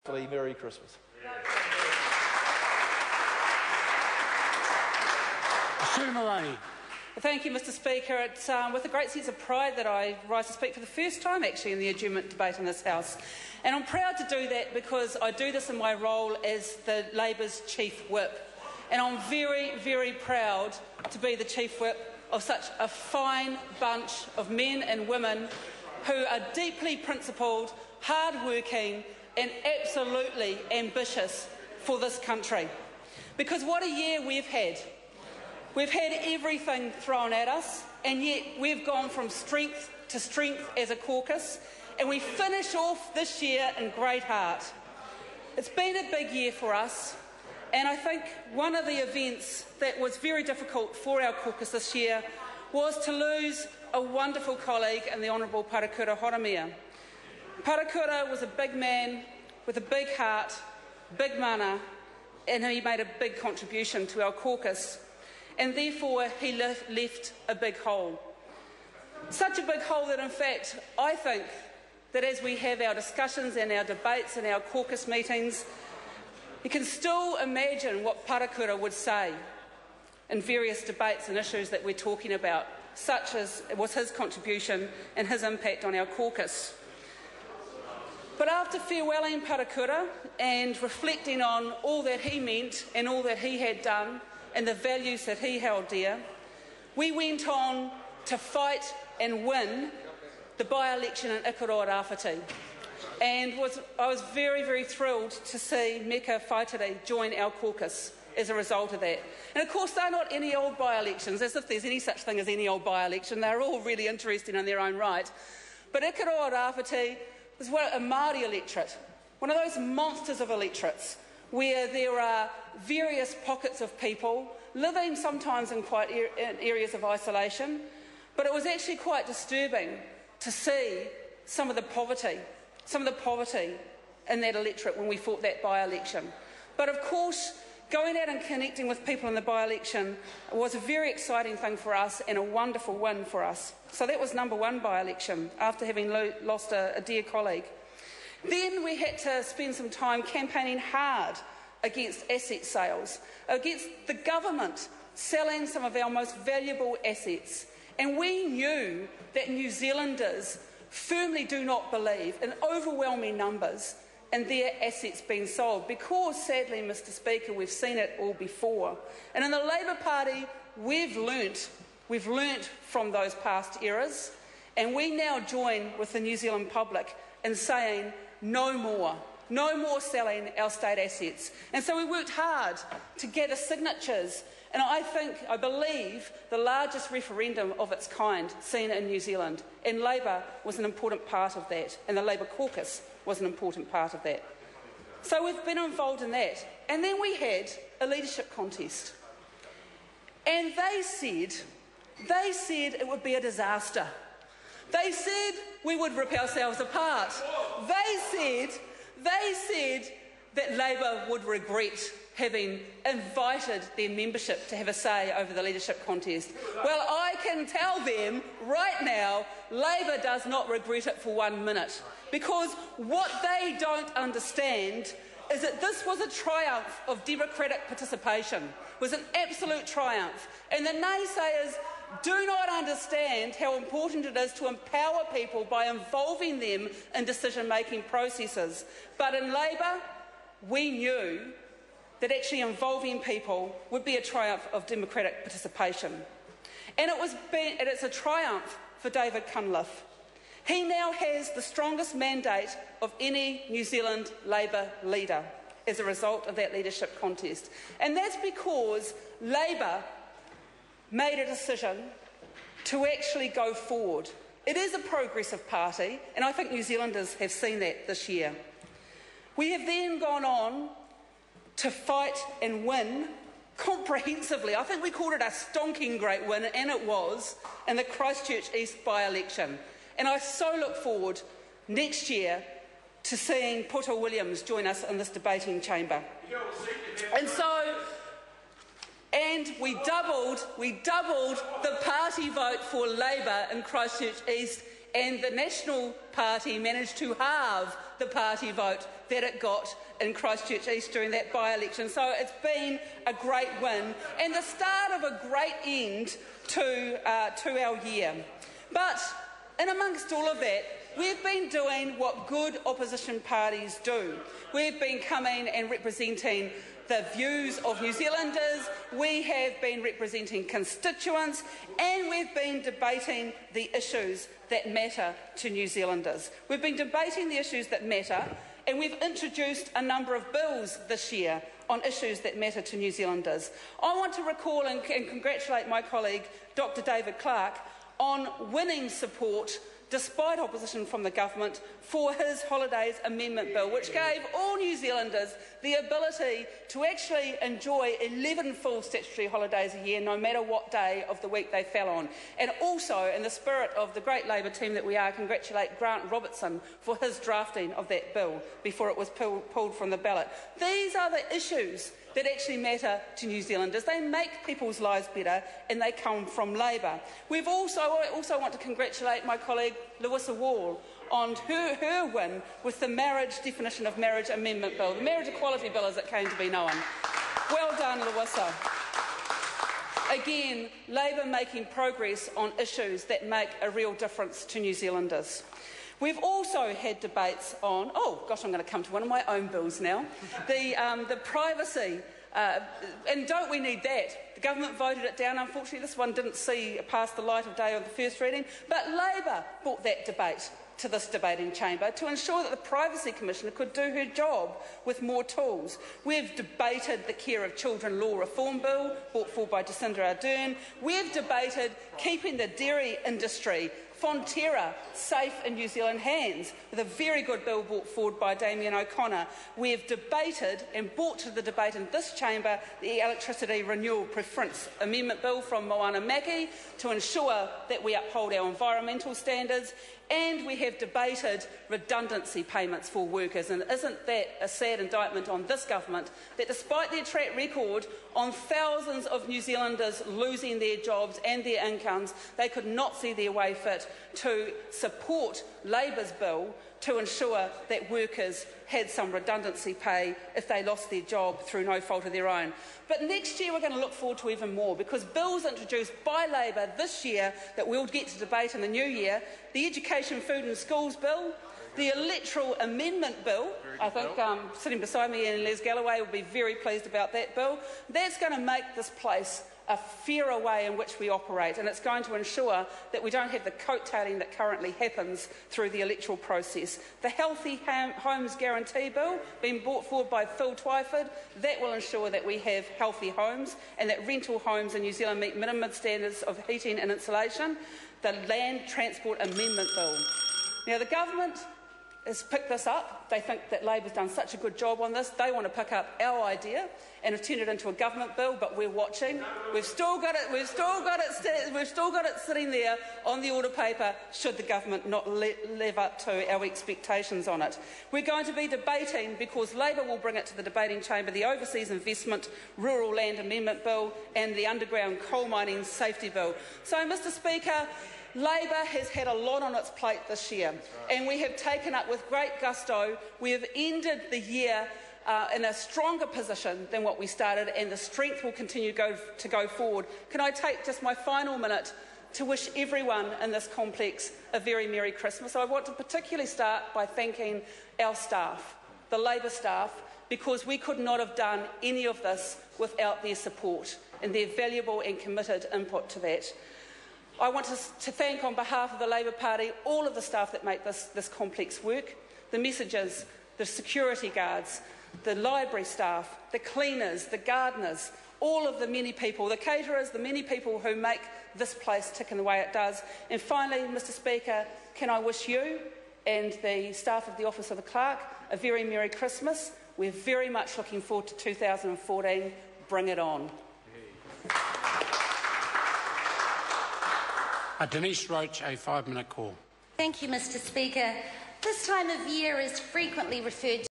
Merry Christmas. Thank you, Mr Speaker. It's with a great sense of pride that I rise to speak for the first time actually in the adjournment debate in this House. And I'm proud to do that because I do this in my role as the Labour's Chief Whip. And I'm very, very proud to be the Chief Whip of such a fine bunch of men and women who are deeply principled, hard-working and absolutely ambitious for this country. Because what a year we've had. We've had everything thrown at us, and yet we've gone from strength to strength as a caucus, and we finish off this year in great heart. It's been a big year for us, and I think one of the events that was very difficult for our caucus this year was to lose a wonderful colleague in the Honourable Parakura Horomia. Parakura was a big man with a big heart, big mana, and he made a big contribution to our caucus. And therefore he left a big hole. Such a big hole that, in fact, I think that as we have our discussions and our debates and our caucus meetings, you can still imagine what Parakura would say in various debates and issues that we're talking about, such as was his contribution and his impact on our caucus. But after farewelling Parakura and reflecting on all that he meant and all that he had done, and the values that he held dear, we went on to fight and win the by-election in Ikaroa Rāwhiti. And I was very, very thrilled to see Meka Whaitiri join our caucus as a result of that. And of course, they're not any old by-elections, as if there's any such thing as any old by-election. They're all really interesting in their own right. But Ikaroa Rāwhiti was a Māori electorate, one of those monsters of electorates, where there are various pockets of people living sometimes in in areas of isolation, but it was actually quite disturbing to see some of the poverty in that electorate when we fought that by-election. But of course, going out and connecting with people in the by-election was a very exciting thing for us and a wonderful win for us. So that was number one by-election after having lost a dear colleague. Then we had to spend some time campaigning hard against asset sales, against the government selling some of our most valuable assets. And we knew that New Zealanders firmly do not believe in overwhelming numbers in their assets being sold because, sadly, Mr Speaker, we've seen it all before. And in the Labour Party, we've learnt from those past eras, and we now join with the New Zealand public in saying no more selling our state assets. And so we worked hard to gather signatures, and I believe the largest referendum of its kind seen in New Zealand. And Labour was an important part of that, and the Labour caucus was an important part of that. So we've been involved in that. And then we had a leadership contest. And they said it would be a disaster. They said we would rip ourselves apart. They said that Labour would regret having invited their membership to have a say over the leadership contest. Well, I can tell them right now, Labour does not regret it for 1 minute, because what they don't understand is that this was a triumph of democratic participation. It was an absolute triumph. And the naysayers do not understand how important it is to empower people by involving them in decision-making processes. But in Labour, we knew that actually involving people would be a triumph of democratic participation. And it's a triumph for David Cunliffe. He now has the strongest mandate of any New Zealand Labour leader as a result of that leadership contest. And that's because Labour made a decision to actually go forward. It is a progressive party, and I think New Zealanders have seen that this year. We have then gone on to fight and win comprehensively. I think we called it a stonking great win, and it was, in the Christchurch East by-election. And I so look forward next year to seeing Puta Williams join us in this debating chamber. And we doubled the party vote for Labour in Christchurch East, and the National Party managed to halve the party vote that it got in Christchurch East during that by-election. So it's been a great win and the start of a great end to our year. But in amongst all of that, we've been doing what good opposition parties do. We've been coming and representing the views of New Zealanders, we have been representing constituents, and we've been debating the issues that matter to New Zealanders. We've been debating the issues that matter, and we've introduced a number of bills this year on issues that matter to New Zealanders. I want to recall and congratulate my colleague, Dr. David Clark, on winning support despite opposition from the government, for his Holidays Amendment Bill, which gave all New Zealanders the ability to actually enjoy 11 full statutory holidays a year, no matter what day of the week they fell on. And also, in the spirit of the great Labour team that we are, congratulate Grant Robertson for his drafting of that bill before it was pulled from the ballot. These are the issues that actually matter to New Zealanders. They make people's lives better and they come from Labour. I also want to congratulate my colleague Louisa Wall on her win with the Marriage Definition of Marriage Amendment Bill, the Marriage Equality Bill as it came to be known. Well done, Louisa. Again, Labour making progress on issues that make a real difference to New Zealanders. We've also had debates on, oh gosh, I'm going to come to one of my own bills now, the privacy, and don't we need that? The government voted it down. Unfortunately, this one didn't see past the light of day on the first reading, but Labour brought that debate to this debating chamber to ensure that the Privacy Commissioner could do her job with more tools. We've debated the Care of Children Law Reform Bill, brought forward by Jacinda Ardern. We've debated keeping the dairy industry, Fonterra, safe in New Zealand hands, with a very good bill brought forward by Damien O'Connor. We have debated and brought to the debate in this chamber the Electricity Renewal Preference Amendment Bill from Moana Maki to ensure that we uphold our environmental standards, and we have debated redundancy payments for workers. And isn't that a sad indictment on this government, that despite their track record on thousands of New Zealanders losing their jobs and their incomes, they could not see their way fit to support Labour's bill to ensure that workers had some redundancy pay if they lost their job through no fault of their own. But next year we're going to look forward to even more, because bills introduced by Labour this year that we'll get to debate in the new year, the Education, Food and Schools Bill, the Electoral Amendment Bill. I think sitting beside me Ian Les Galloway will be very pleased about that bill. That's going to make this place a fairer way in which we operate, and it's going to ensure that we don't have the coattailing that currently happens through the electoral process. The Healthy Homes Guarantee Bill, being brought forward by Phil Twyford, that will ensure that we have healthy homes and that rental homes in New Zealand meet minimum standards of heating and insulation. The Land Transport Amendment Bill. Now, the government has picked this up. They think that Labour's done such a good job on this. They want to pick up our idea and have turned it into a government bill, but we're watching. We've still got it sitting there on the order paper should the government not live up to our expectations on it. We're going to be debating, because Labour will bring it to the debating chamber, the Overseas Investment Rural Land Amendment Bill and the Underground Coal Mining Safety Bill. So, Mr Speaker, Labour has had a lot on its plate this year, and we have taken up with great gusto. We have ended the year in a stronger position than what we started, and the strength will continue to go forward. Can I take just my final minute to wish everyone in this complex a very Merry Christmas? I want to particularly start by thanking our staff, the Labour staff, because we could not have done any of this without their support and their valuable and committed input to that. I want to thank, on behalf of the Labour Party, all of the staff that make this complex work, the messengers, the security guards, the library staff, the cleaners, the gardeners, all of the many people, the caterers, the many people who make this place tick in the way it does. And finally, Mr Speaker, can I wish you and the staff of the Office of the Clerk a very Merry Christmas. We're very much looking forward to 2014. Bring it on. Denise Roach, a 5-minute call. Thank you, Mr Speaker. This time of year is frequently referred to